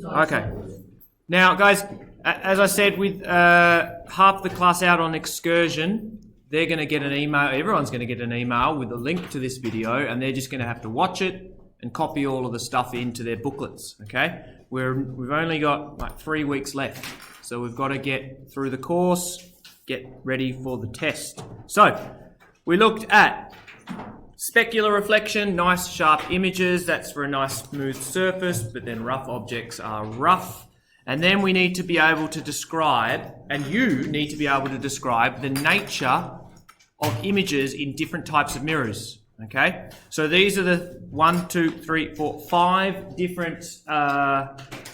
Okay. Now, guys, as I said, with half the class out on excursion, they're going to get an email. Everyone's going to get an email with a link to this video, and they're just going to have to watch it and copy all of the stuff into their booklets. Okay? We've only got like 3 weeks left, so we've got to get through the course, get ready for the test. So, we looked at specular reflection, nice sharp images, that's for a nice smooth surface, but then rough objects are rough. And then we need to be able to describe, and you need to be able to describe the nature of images in different types of mirrors. Okay, so these are the 5 different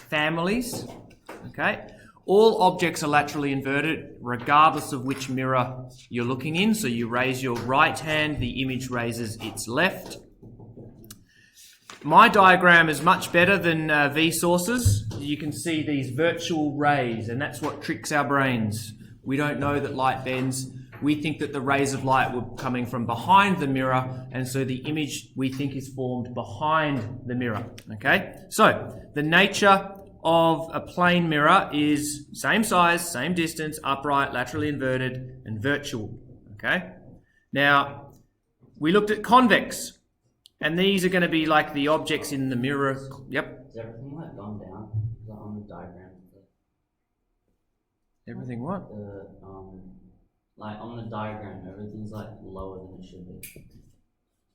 families. Okay, all objects are laterally inverted regardless of which mirror you're looking in. So you raise your right hand, the image raises its left. My diagram is much better than Vsauce's. You can see these virtual rays, and that's what tricks our brains. We don't know that light bends. We think that the rays of light were coming from behind the mirror, and so the image we think is formed behind the mirror. Okay, so the nature of a plane mirror is same size, same distance, upright, laterally inverted, and virtual. Okay, now we looked at convex. And these are going to be like the objects in the mirror. Yep. Is everything like gone down on the diagram? Everything what? Like on the diagram, everything's like lower than it should be.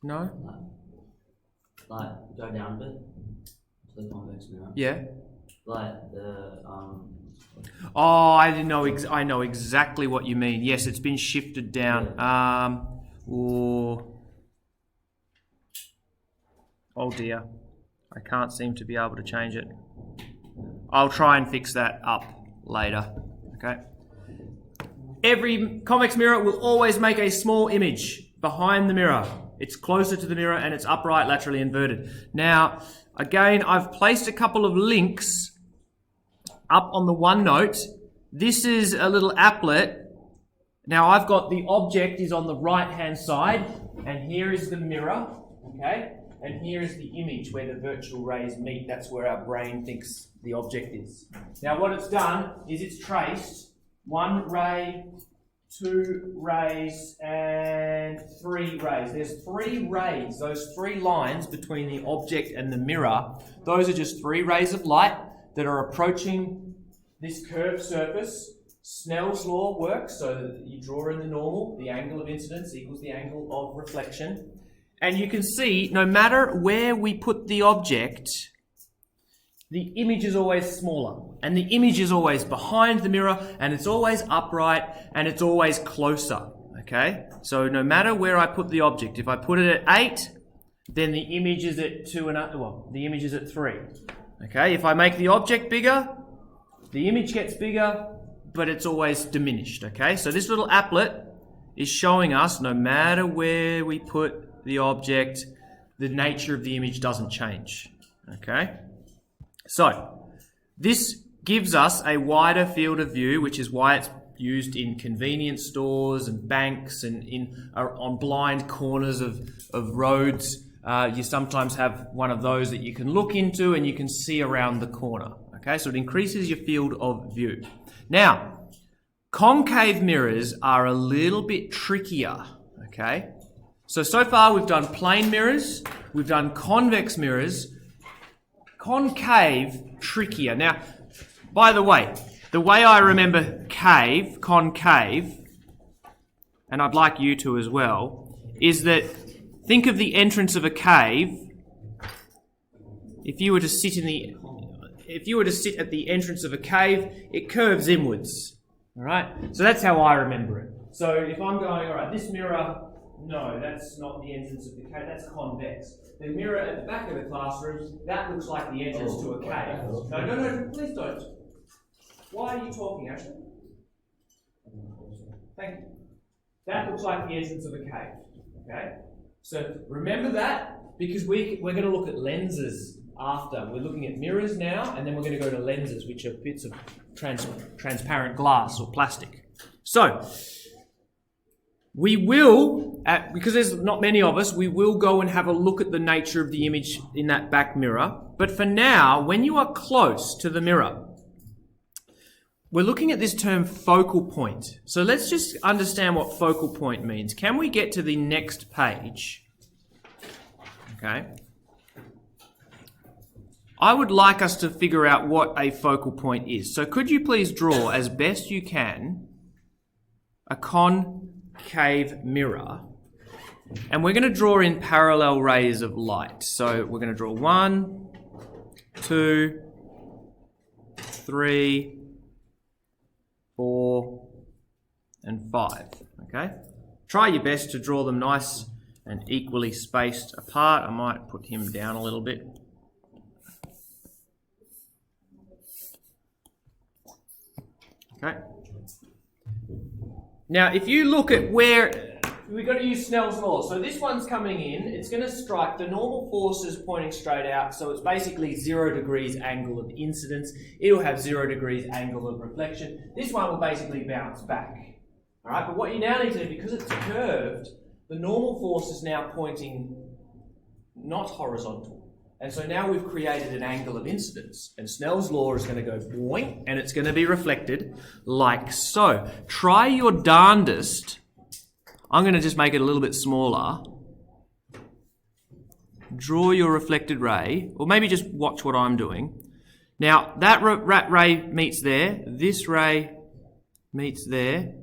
No. Like go down a bit to the convex mirror. Yeah. Like the Oh, I didn't know. I know exactly what you mean. Yes, it's been shifted down. Yeah. Oh dear, I can't seem to be able to change it. I'll try and fix that up later, okay? Every convex mirror will always make a small image behind the mirror. It's closer to the mirror and it's upright, laterally inverted. Now, again, I've placed a couple of links up on the OneNote. This is a little applet. Now, I've got the object is on the right-hand side, and here is the mirror, okay? And here is the image where the virtual rays meet. That's where our brain thinks the object is. Now what it's done is it's traced 1 ray, 2 rays, and 3 rays. There's 3 rays, those 3 lines between the object and the mirror. Those are just 3 rays of light that are approaching this curved surface. Snell's law works, so that you draw in the normal, the angle of incidence equals the angle of reflection. And you can see, no matter where we put the object, the image is always smaller. And the image is always behind the mirror, and it's always upright, and it's always closer. Okay? So no matter where I put the object, if I put it at 8, then the image is at 2 and the image is at 3. Okay? If I make the object bigger, the image gets bigger, but it's always diminished. Okay? So this little applet is showing us, no matter where we put the object, the nature of the image doesn't change. Okay? So, this gives us a wider field of view, which is why it's used in convenience stores and banks and on blind corners of roads. You sometimes have one of those that you can look into and you can see around the corner. Okay? So it increases your field of view. Now, concave mirrors are a little bit trickier. Okay? So far we've done plane mirrors, we've done convex mirrors, concave, trickier. Now, by the way I remember concave, and At like you to as well, is that think of the entrance of a cave. If you were to sit at the entrance of a cave, it curves inwards. All right? So that's how I remember it. So if I'm going, all right, this mirror, no, that's not the entrance of the cave, that's convex. The mirror at the back of the classroom, that looks like the entrance to a cave. No, please don't. Why are you talking, Ashley? Thank you. That looks like the entrance of a cave. Okay? So remember that, because we're going to look at lenses after. We're looking at mirrors now, and then we're going to go to lenses, which are bits of transparent glass or plastic. So, We will, because there's not many of us, we will go and have a look at the nature of the image in that back mirror. But for now, when you are close to the mirror, we're looking at this term focal point. So let's just understand what focal point means. Can we get to the next page? Okay. I would like us to figure out what a focal point is. So could you please draw, as best you can, a concave mirror, and we're going to draw in parallel rays of light. So we're going to draw 1, 2, 3, 4, and 5. Okay? Try your best to draw them nice and equally spaced apart. I might put him down a little bit. Okay. Now, if you look at where we've got to use Snell's law. So this one's coming in, it's going to strike the normal forces pointing straight out. So it's basically 0 degrees angle of incidence. It'll have 0 degrees angle of reflection. This one will basically bounce back. All right, but what you now need to do, because it's curved, the normal force is now pointing not horizontal. And so now we've created an angle of incidence, and Snell's law is going to go boing, and it's going to be reflected like so. Try your darndest. I'm going to just make it a little bit smaller. Draw your reflected ray, or maybe just watch what I'm doing. Now, that ray meets there, this ray meets there,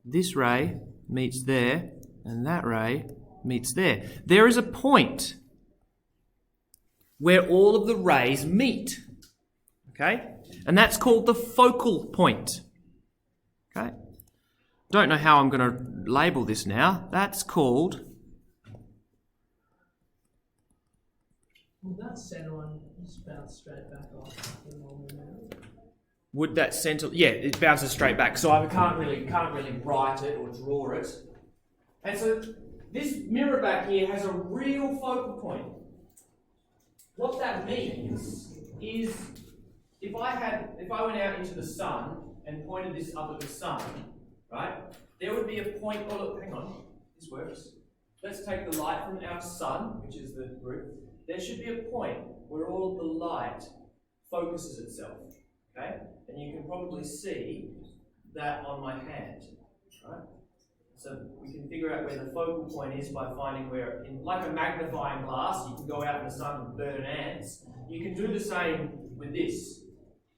this ray meets there, and that ray meets there. There is a point where all of the rays meet, okay? And that's called the focal point, okay? Don't know how I'm going to label this now. That's called... Would that center one just bounce straight back off the normal mirror? Would that center... Yeah, it bounces straight back, so I can't really write it or draw it. And so this mirror back here has a real focal point. What that means is if I went out into the sun and pointed this up at the sun, right, there would be a point, oh look, hang on, this works. Let's take the light from our sun, which is the group. There should be a point where all of the light focuses itself, okay? And you can probably see that on my hand, right? So we can figure out where the focal point is by finding where, like a magnifying glass, you can go out in the sun and burn ants. You can do the same with this.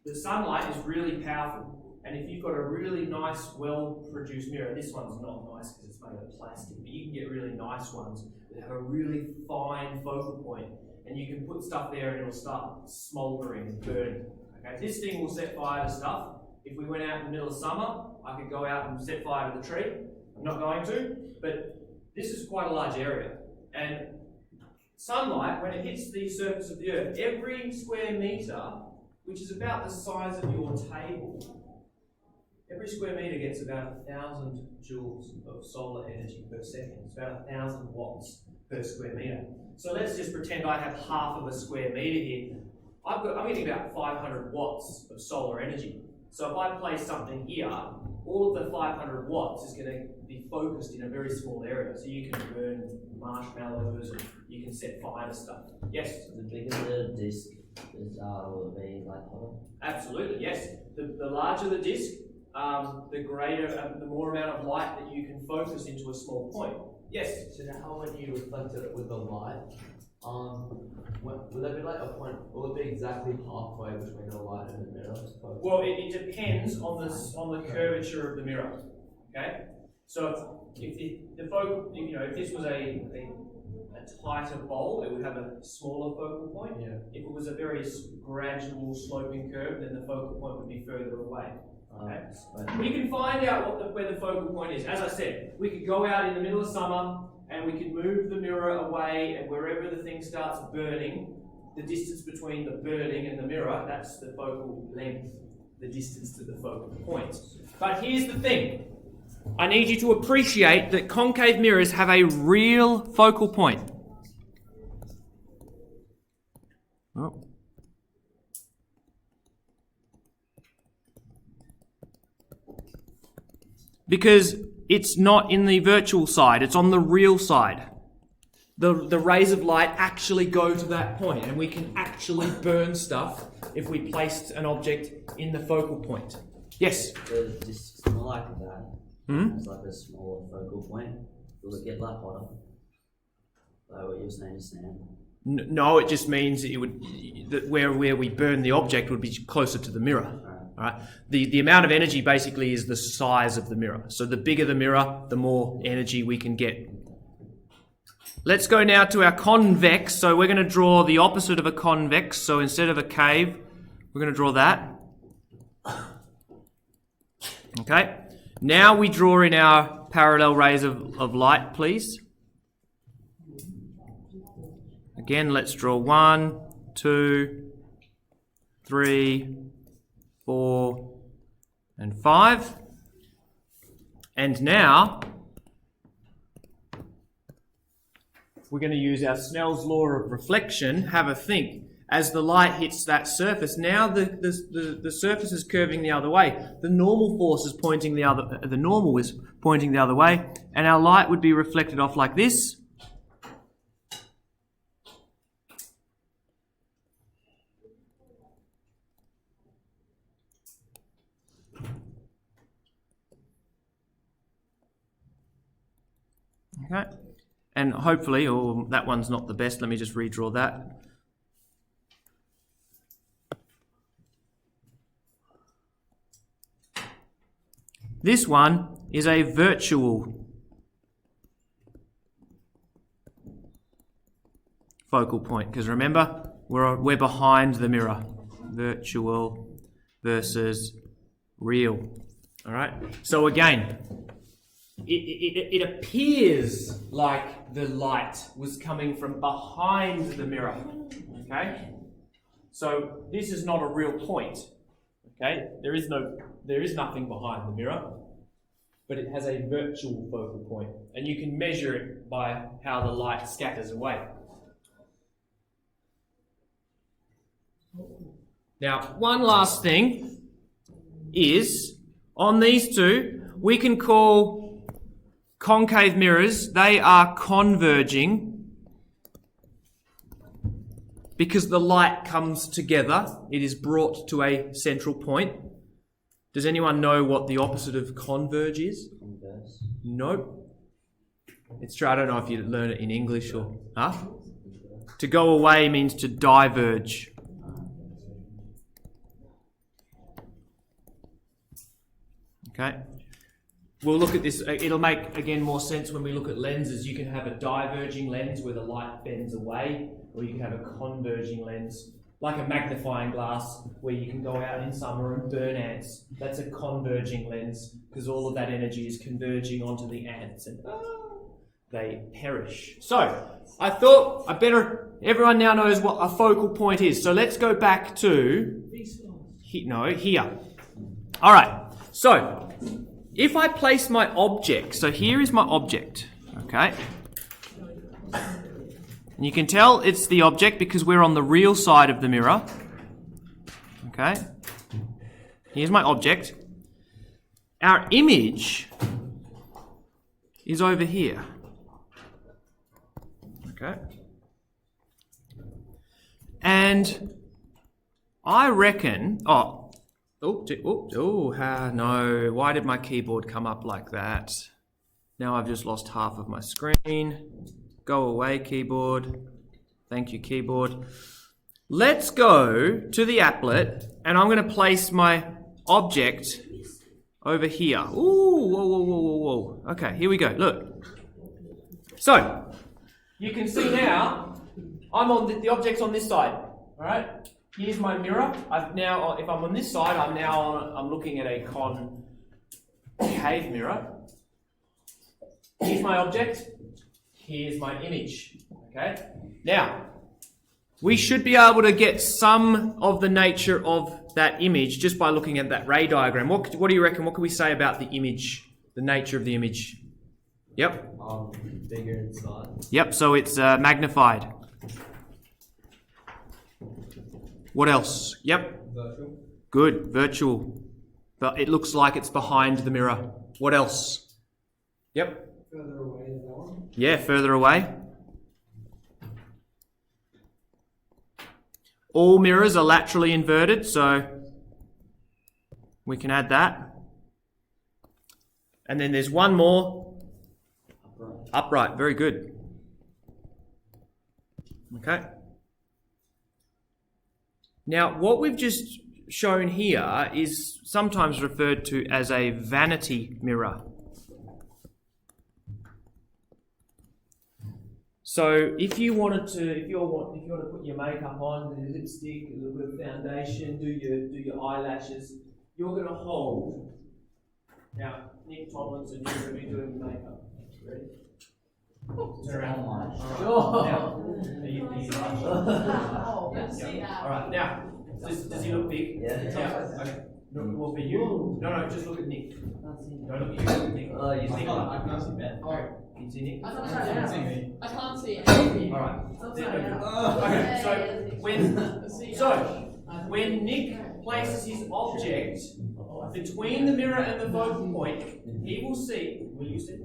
The sunlight is really powerful, and if you've got a really nice, well-produced mirror, this one's not nice because it's made of plastic, but you can get really nice ones that have a really fine focal point, and you can put stuff there and it'll start smouldering and burning. Okay, this thing will set fire to stuff. If we went out in the middle of summer, I could go out and set fire to the tree. I'm not going to, but this is quite a large area. And sunlight, when it hits the surface of the Earth, every square metre, which is about the size of your table, every square metre gets about 1,000 joules of solar energy per second. It's about 1,000 watts per square metre. So let's just pretend I have half of a square metre here. I'm getting about 500 watts of solar energy. So if I place something here, all of the 500 watts is going to be focused in a very small area. So you can burn marshmallows and you can set fire to stuff. Yes? The bigger the disc is, will it be like hotter? Absolutely, yes. The larger the disc, the greater, the more amount of light that you can focus into a small point. Yes? So now when you reflect it with the light, would that be like a point, will it be exactly halfway between the light and the mirror? Well, it depends on the curvature of the mirror. Okay? So if the focal, if this was a tighter bowl, it would have a smaller focal point. Yeah. If it was a very gradual sloping curve, then the focal point would be further away. Okay? We can find out where the focal point is. As I said, we could go out in the middle of summer and we could move the mirror away, and wherever the thing starts burning, the distance between the burning and the mirror, that's the focal length, the distance to the focal point. But here's the thing. I need you to appreciate that concave mirrors have a real focal point. Oh. Because it's not in the virtual side, it's on the real side. The rays of light actually go to that point, and we can actually burn stuff if we placed an object in the focal point. Yes? The disc's more like that. It's like a smaller focal point. Will it get like hotter? Like what you were saying just now? No, it just means it would that where we burn the object would be closer to the mirror. All right. The amount of energy basically is the size of the mirror. So the bigger the mirror, the more energy we can get. Let's go now to our convex. So we're going to draw the opposite of a convex. So instead of a cave, we're going to draw that. Okay. Now we draw in our parallel rays of light, please. Again, let's draw 1, 2, 3, 4, and 5. And now we're going to use our Snell's law of reflection. Have a think. As the light hits that surface, now the surface is curving the other way. The normal force is pointing the normal is pointing the other way, and our light would be reflected off like this. Okay, and hopefully, that one's not the best. Let me just redraw that. This one is a virtual focal point, because remember, we're behind the mirror. Virtual versus real. All right. So again, it appears like the light was coming from behind the mirror. Okay. So this is not a real point. Okay. There is nothing behind the mirror, but it has a virtual focal point, and you can measure it by how the light scatters away. Now, one last thing is, on these two, we can call concave mirrors, they are converging because the light comes together. It is brought to a central point. Does anyone know what the opposite of converge is? Converse. Nope. It's true. I don't know if you learn it in English or... Huh? To go away means to diverge. Okay. We'll look at this. It'll make, again, more sense when we look at lenses. You can have a diverging lens where the light bends away, or you can have a converging lens, like a magnifying glass where you can go out in summer and burn ants. That's a converging lens because all of that energy is converging onto the ants and they perish. So I thought everyone now knows what a focal point is. So let's go back to, here. All right. So if I place my object, so here is my object, okay? And you can tell it's the object because we're on the real side of the mirror. Okay. Here's my object. Our image is over here. Okay. And I reckon... no. Why did my keyboard come up like that? Now I've just lost half of my screen. Go away, keyboard. Thank you, keyboard. Let's go to the applet, and I'm going to place my object over here. Ooh, whoa. Okay, here we go. Look. So, you can see now, I'm on the object's on this side. All right. Here's my mirror. If I'm on this side, I'm looking at a concave mirror. Here's my object. Here's my image. Okay. Now, we should be able to get some of the nature of that image just by looking at that ray diagram. What do you reckon? What can we say about the image, the nature of the image? Yep. Bigger inside. Yep. So it's magnified. What else? Yep. Virtual. Good. Virtual. But it looks like it's behind the mirror. What else? Yep. Further away than that one. Yeah, further away. All mirrors are laterally inverted, so we can add that. And then there's one more. Upright, very good. Okay. Now, what we've just shown here is sometimes referred to as a vanity mirror. So, if you want to put your makeup on, your lipstick, a little bit of foundation, do your eyelashes, you're going to hold. Now, Nick Tomlinson, you're going to be doing your makeup. Ready? Turn around. Oh. Now, are you Oh, let's see that. all right. Now, does he look big? Yeah. Okay. No, well, for you. No, just look at Nick. Don't look at you. Look at Nick. Oh, you Nick. see I can't see Ben. All right. Can you see Nick? I All can't see me. I can't see anything. right. Oh, Okay. So when when Nick places his object between the mirror and the focal point, he will see. Will you see?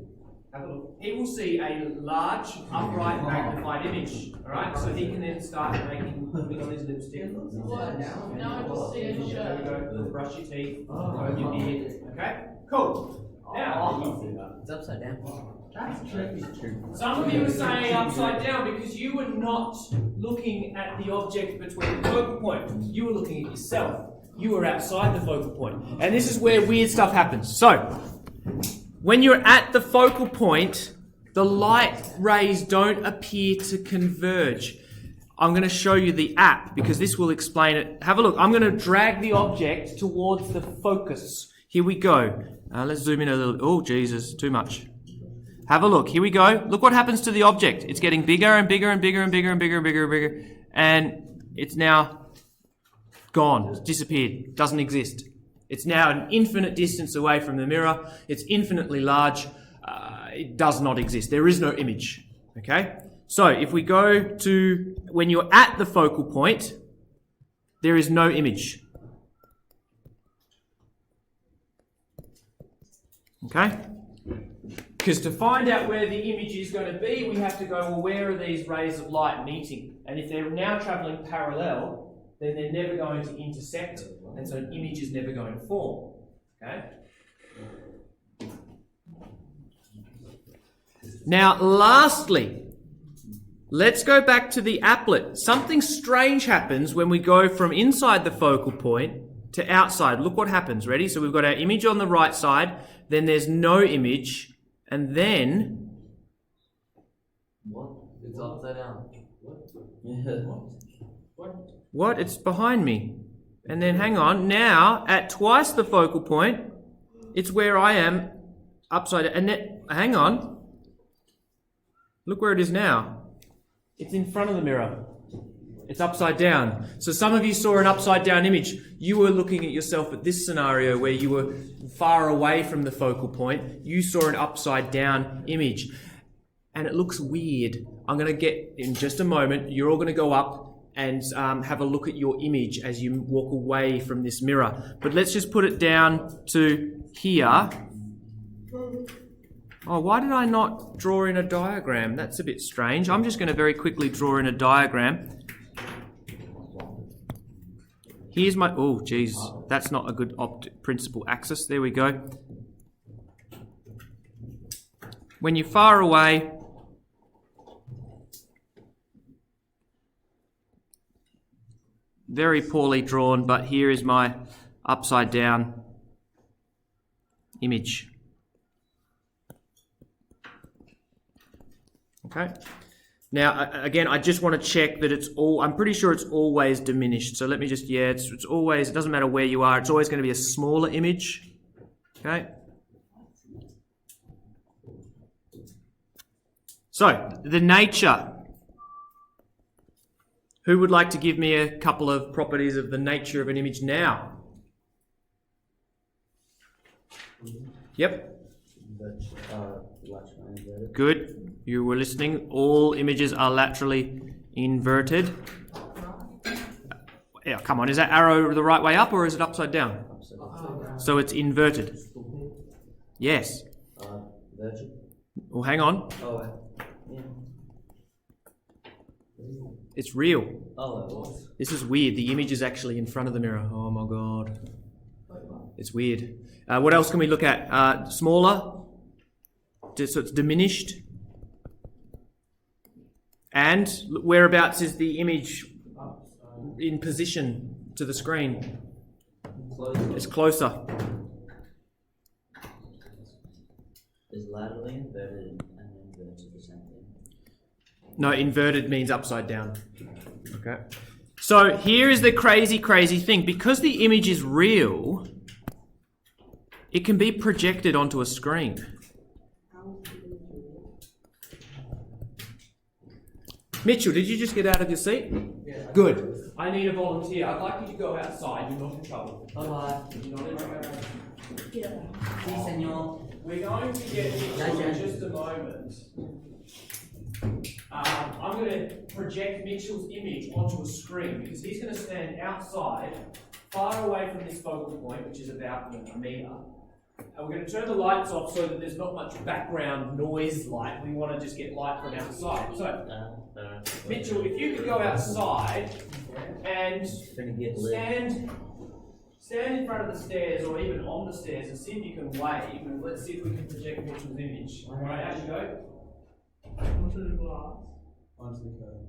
Have a look. He will see a large, upright, magnified image. All right, so he can then start putting on his lipstick. What? Now I just see a There we shirt. go. Brush your teeth. Comb your beard. Okay. Cool. Now, It's upside down. That's tricky. some of you are saying upside down because you were not looking at the object between the focal point. You were looking at yourself. You were outside the focal point, and this is where weird stuff happens. So, when you're at the focal point, the light rays don't appear to converge. I'm going to show you the app because this will explain it. Have a look. I'm going to drag the object towards the focus. Here we go. Let's zoom in a little. Oh, Jesus, too much. Have a look. Here we go. Look what happens to the object. It's getting bigger and bigger and bigger and bigger and bigger and bigger and bigger. And it's now gone. It's disappeared. Doesn't exist. It's now an infinite distance away from the mirror. It's infinitely large. It does not exist. There is no image. Okay? So if we go to when you're at the focal point, there is no image. Okay? Because to find out where the image is going to be, we have to go, well, where are these rays of light meeting? And if they're now travelling parallel, then they're never going to intersect, and so an image is never going to form. Okay? Now, lastly, let's go back to the applet. Something strange happens when we go from inside the focal point to outside. Look what happens. Ready? So we've got our image on the right side, then there's no image, and then... What? It's upside down. What? What? It's behind me. And then, hang on, now, at twice the focal point, it's where I am upside down. And then, hang on. Look where it is now. It's in front of the mirror. It's upside down. So some of you saw an upside down image. You were looking at yourself at this scenario where you were far away from the focal point. You saw an upside down image. And it looks weird. I'm going to get, in just a moment, you're all going to go up and have a look at your image as you walk away from this mirror. But let's just put it down to here. Oh, why did I not draw in a diagram? That's a bit strange. I'm just going to very quickly draw in a diagram. Here's my... Oh, geez. That's not a good principal axis. There we go. When you're far away... Very poorly drawn, but here is my upside down image. Okay. Now, again, I just want to check that it's all, I'm pretty sure it's always diminished. So let me just, yeah, it's always, it doesn't matter where you are, it's always going to be a smaller image. Okay. So, the nature. Who would like to give me a couple of properties of the nature of an image now? Yep. Good. You were listening. All images are laterally inverted. Yeah, come on. Is that arrow the right way up or is it upside down? So it's inverted. Yes. Well, hang on. Oh, yeah. It's real. Oh, it was. This is weird. The image is actually in front of the mirror. Oh my god. It's weird. What else can we look at? Smaller. So it's diminished. And whereabouts is the image in position to the screen? Closer. It's closer. Is laterally inverted and inverted the same thing? No, inverted means upside down. Okay. So here is the crazy, crazy thing. Because the image is real, it can be projected onto a screen. Mitchell, did you just get out of your seat? Yeah. Good. I need a volunteer. I'd like you to go outside. You're not in trouble. Bye-bye. You're not in trouble. Si, senor. We're going to get Mitchell in just a moment. I'm going to project Mitchell's image onto a screen because he's going to stand outside, far away from this focal point, which is about a metre. And we're going to turn the lights off so that there's not much background noise light. We want to just get light from outside. So, Mitchell, if you could go outside and stand in front of the stairs or even on the stairs and see if you can wave, and let's see if we can project Mitchell's image. Alright, out you go. Onto the glass. Onto the curtain.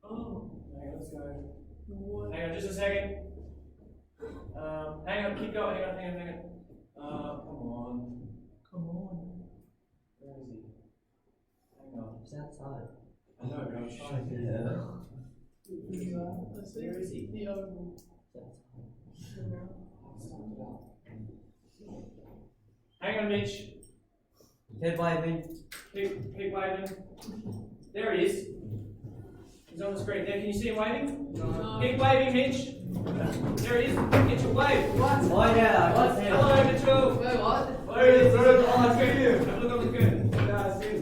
Oh. Okay, let's go. What? Hang on just a second. Hang on, keep going, hang on. Come on. Come on. Where is he? Hang on. It's outside. I know, but I'm trying to Let's see. Where is he? The oval. Hang on, Mitch. Head waving. Keep waving. There he is. He's on the screen there. Can you see him waving? No. Keep waving, Mitch. There he is. Get your wave. Oh, yeah. Hello, Mitchell. Wait, what? There he is. On the curtain. Have a look on the curtain.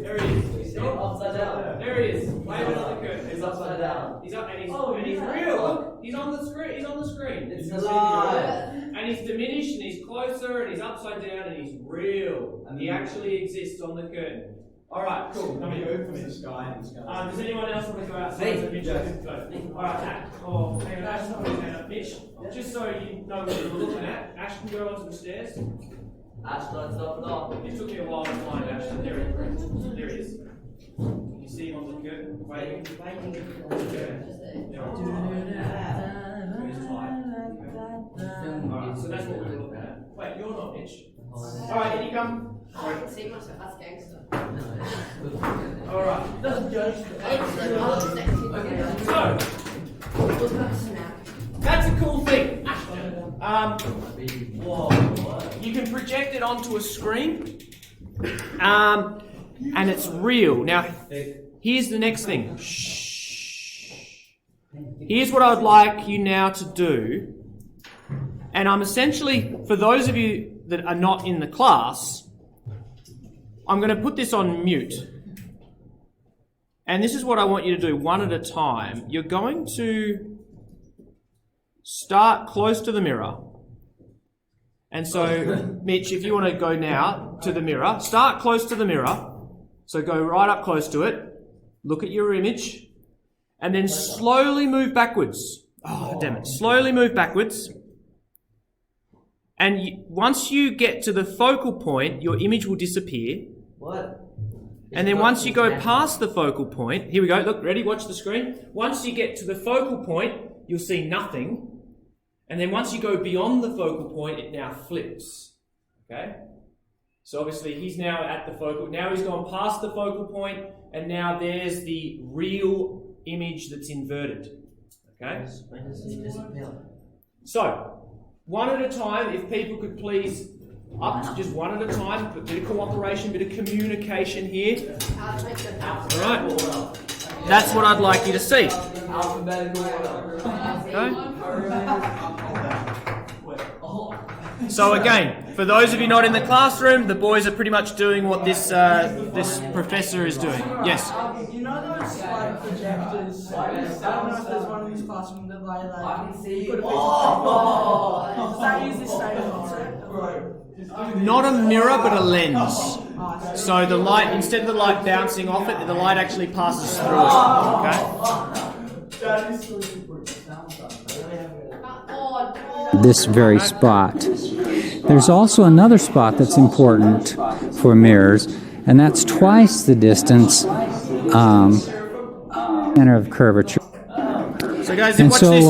There he is. Upside down. There he is. Waving on the curtain. He's upside down. He's up and he's real. Look, he's on the screen. He's on the screen. It's You can see him alive. real. And he's diminished and he's closer and he's upside down and he's real. And he actually exists on the curtain. Alright, cool. Come here. Come here. Does anyone else want to go outside? Me. So Mitch, go. Alright, Ash. Oh, hang on, Ash. Hang on. Mitch, just so you know what you're looking at, Ash can go onto the stairs. Ash, don't stop it off. It took me a while to find Ash, so there he is. Can you see him on the curtain? Waiting. Just there. Alright, so that's what we're looking at. Wait, you're not Mitch. Alright, in you come. I can see myself as gangster. Alright. Doesn't judge. Excellent. I look sexy. So, What's that snap? that's a cool thing, Ashton. Whoa. You can project it onto a screen, and it's real. Now, here's the next thing. Shh. Here's what I would like you now to do, and I'm essentially, for those of you that are not in the class, I'm going to put this on mute. And this is what I want you to do one at a time. You're going to start close to the mirror. And so, Mitch, if you want to go now to the mirror, start close to the mirror. So go right up close to it. Look at your image. And then slowly move backwards. Oh, damn it. Slowly move backwards. And once you get to the focal point, your image will disappear. What? And then once you go past the focal point, here we go, look, ready, watch the screen. Once you get to the focal point, you'll see nothing. And then once you go beyond the focal point, it now flips. Okay? So obviously he's now at the focal, now he's gone past the focal point, and now there's the real image that's inverted. Okay? When does he disappear? So, one at a time, if people could please just one at a time, a bit of cooperation, bit of communication here. How to make the house. Alright, that's what I'd like you to see. Alphabetical order. So again, for those of you not in the classroom, the boys are pretty much doing what this this professor is doing. Yes? You know those like projectors? I don't know if there's one in this classroom that like I can see. put a picture Oh! Does that use the same concept? Not a mirror, but a lens. Oh, So the light, instead of the light bouncing off it, the light actually passes through it. Okay. This very spot. There's also another spot that's important for mirrors, and that's twice the distance center of curvature. So guys, And watch so this.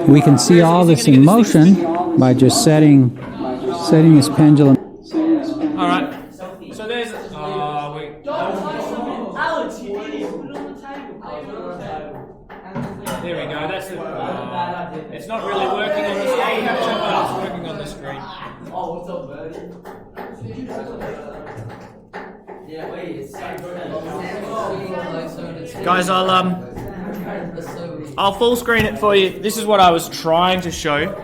we can see all this in motion by just setting this pendulum. All right. So there's. Alex, you idiot! Put it on the table. There we go. That's the. It's not really working on the screen, but it's working on the screen. Oh, what's up, buddy? Yeah, wait, it's so good. Guys, I'll full screen it for you. This is what I was trying to show.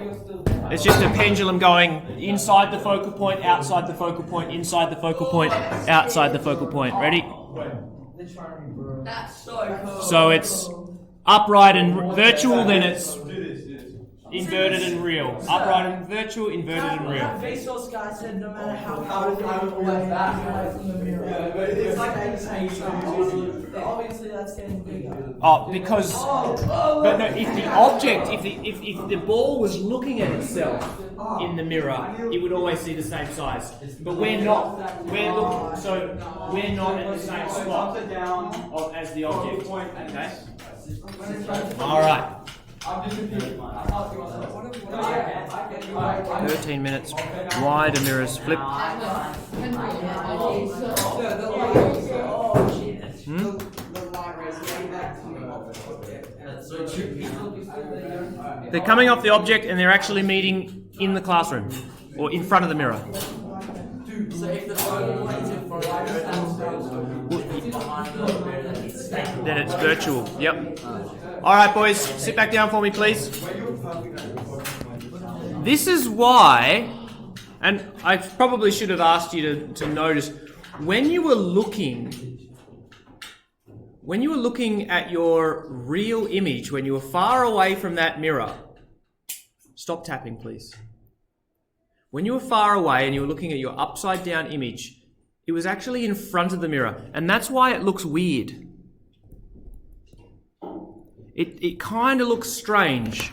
It's just a pendulum going inside the focal point, outside the focal point, inside the focal point, outside the focal point. Ready? That's so cool. So it's upright and virtual, then it's inverted and real. Upright and virtual, inverted and real. Vsauce guy said no matter how far you went back away from the mirror. It's like 80 but obviously that's getting bigger. Oh, because but no, if the object, if the ball was looking at itself in the mirror, it would always see the same size. But we're not. We're at the same spot as the object. Okay. All right. 13 minutes. Wider mirrors. Flip. They're coming off the object and they're actually meeting in the classroom or in front of the mirror. So if the focal point is in front of Then it's virtual. Yep. All right, boys, sit back down for me, please. This is why, and I probably should have asked you to notice when you were looking at your real image, when you were far away from that mirror. Stop tapping, please. When you were far away and you were looking at your upside down image, it was actually in front of the mirror, and that's why it looks weird. It kind of looks strange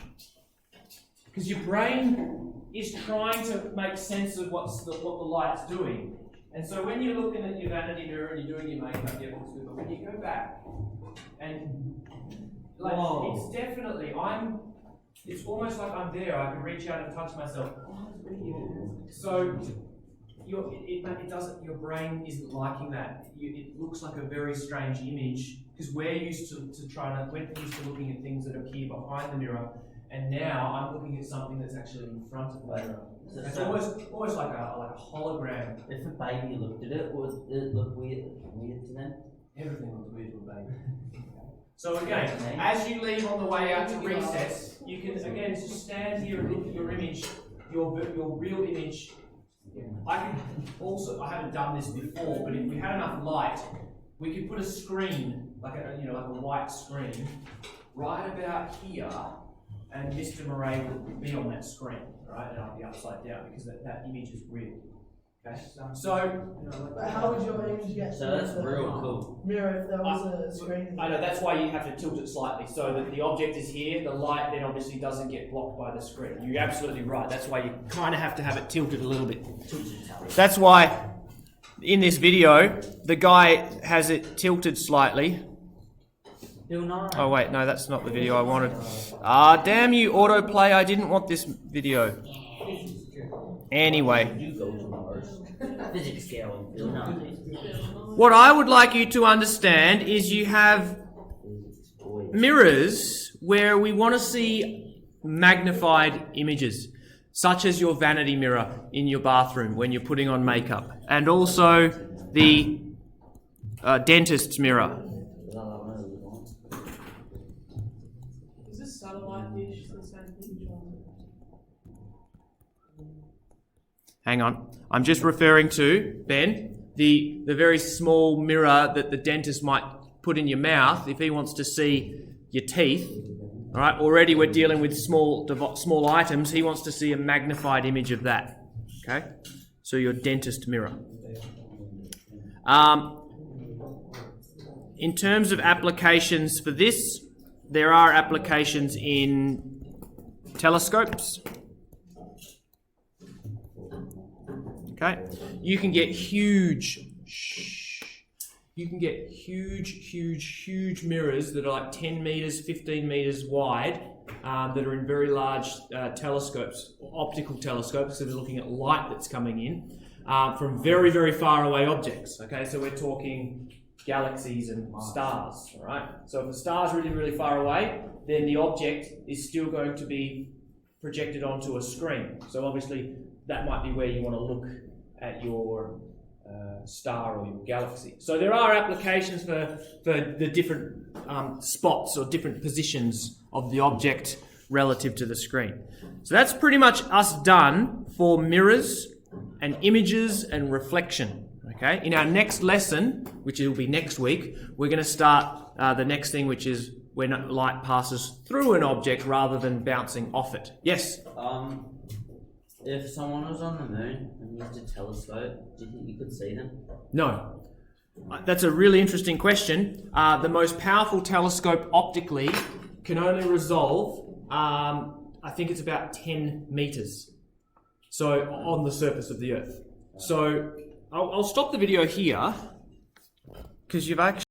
because your brain is trying to make sense of what the light's doing. And so when you're looking at your vanity mirror and you're doing your makeup, yeah, it looks good. But when you go back and it's definitely it's almost like I'm there. I can reach out and touch myself. So your brain isn't liking that. It looks like a very strange image because we're used to looking at things that appear behind the mirror, and now I'm looking at something that's actually in front of the mirror. It's almost like a hologram. If a baby looked at it, would it look weird to them? Everything looks weird to a baby. So again, as you leave on the way out to recess, you can again just stand here and look at your image, your real image. I haven't done this before, but if we had enough light, we could put a screen, like a white screen, right about here, and Mr. Murray would be on that screen, right? And I'd be upside down because that image is real. Okay. So, But how would your image get So that's real cool. mirror if there was a screen? I know, that's why you have to tilt it slightly so that the object is here, the light then obviously doesn't get blocked by the screen. You're absolutely right. That's why you kind of have to have it tilted a little bit. That's why in this video, the guy has it tilted slightly. Oh wait, no, that's not the video I wanted. Damn you, autoplay, I didn't want this video. Anyway. What I would like you to understand is you have mirrors where we want to see magnified images, such as your vanity mirror in your bathroom when you're putting on makeup, and also the dentist's mirror. Is this satellite dish the same thing? Hang on. I'm just referring to, Ben, the very small mirror that the dentist might put in your mouth if he wants to see your teeth. All right, already we're dealing with small items. He wants to see a magnified image of that. Okay? So your dentist mirror. In terms of applications for this, there are applications in telescopes. Okay, you can get huge mirrors that are like 10 meters, 15 meters wide, that are in very large telescopes, optical telescopes, so they're looking at light that's coming in from very, very far away objects. Okay, so we're talking galaxies and stars, all right? So if a star's really, really far away, then the object is still going to be projected onto a screen. So obviously that might be where you want to look at your star or your galaxy. So there are applications for the different spots or different positions of the object relative to the screen. So that's pretty much us done for mirrors and images and reflection. Okay, in our next lesson, which will be next week, we're going to start the next thing, which is when light passes through an object rather than bouncing off it. Yes? If someone was on the moon and used a telescope, do you think you could see them? No. That's a really interesting question. The most powerful telescope optically can only resolve, I think it's about 10 meters. So on the surface of the Earth. So I'll stop the video here because you've actually